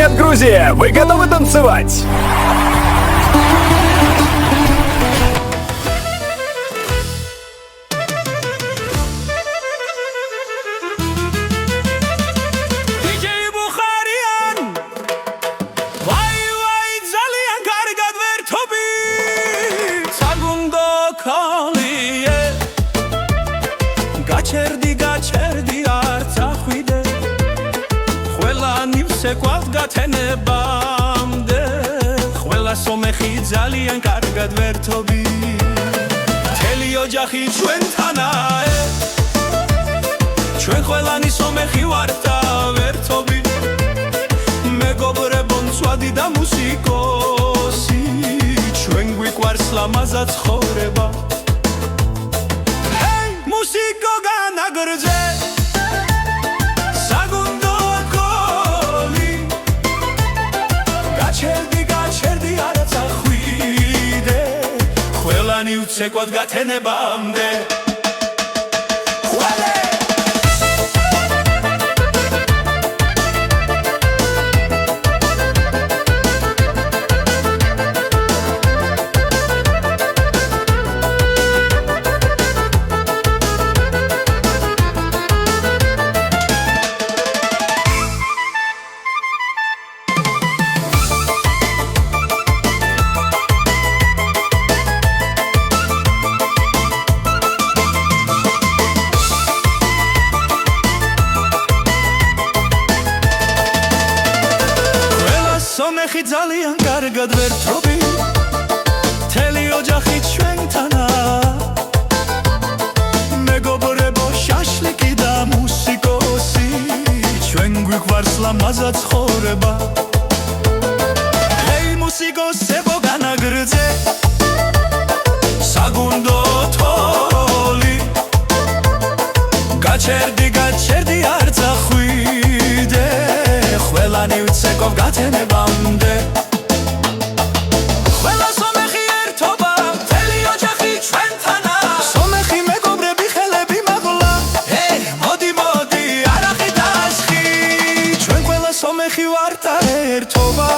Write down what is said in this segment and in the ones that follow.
Привет, Грузия! Вы готовы танцевать? Sequat gatenebamde Khwela somekhi zalian kargad vertobi Teli ojaxi ჩვენთანა ჩვენ ყველანი somekhi varta vertobi Megobrebo mtsvadi da musikosi ჩვენ გვიყვარს ლამაზა ცხოვრება Hey musiko განაგრძე Sequat gatenebamde Somekhi zalian kargad vertobi Teli ojaxi ჩვენთანა Megobrebo shashliki da musikosi ჩვენ გვიყვარს ლამაზა ცხოვრება Hey musikosebo განაგრძე Sagundo toli Gacherdi arza khvide Khvelani utsekov gatenebamde Khvela somekhi ertoba Teli ojaxi ჩვენთანა Somekhi megobrები ხელები მაღლა Hey modi არახი დასხი ჩვენ ყველა somekhi ვართ ერთობა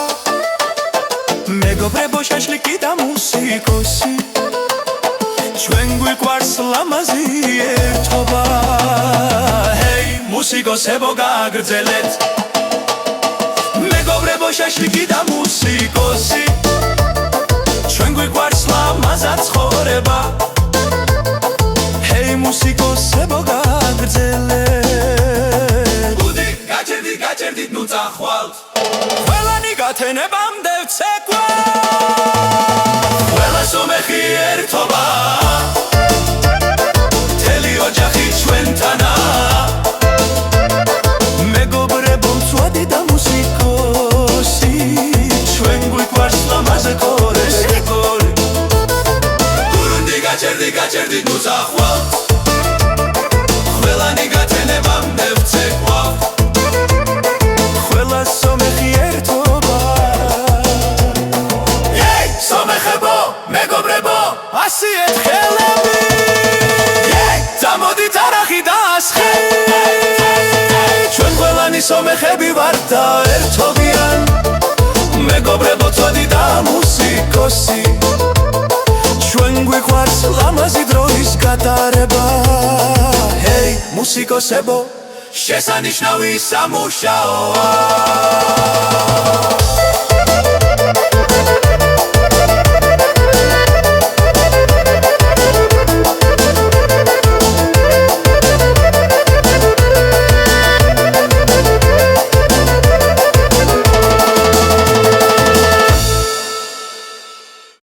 Megobrebo shashliki da musikosi ჩვენ გვიყვარს ლამაზი ერთობა Hey musikosebo გააგრძელეთ Megobrebo shashliki da musikosi ჩვენ გვიყვარს ლამაზა ცხოვრება Hey musikosebo გააგრძელეთ Budi გაჩერდით ნუ წახვალთ ყველანი გათენებამდე ვცეკვავთ ყველა somekhi ერთობა Teli ojaxi ჩვენთანა Megobrebo mtsvadi da musikosi ჩვენ გვიყვარს ლამაზა ცხოვრება Burundi გაჩერდით ნუ წახვალთ ყველანი გათენებამდე ვცეკვავთ ყველა somekhi ერთობა Hey somexebo megobrebo ასი ერთხელები Hey წამოდით არახი დასხი ჩვენ ყველანი somexebi ვართ და ერთობიან Megobrebo წოდი და musikosi ჩვენ გვიყვარს ლამაზი დროის გატარება Hey musikosebo შესანიშნავი სამუშაოა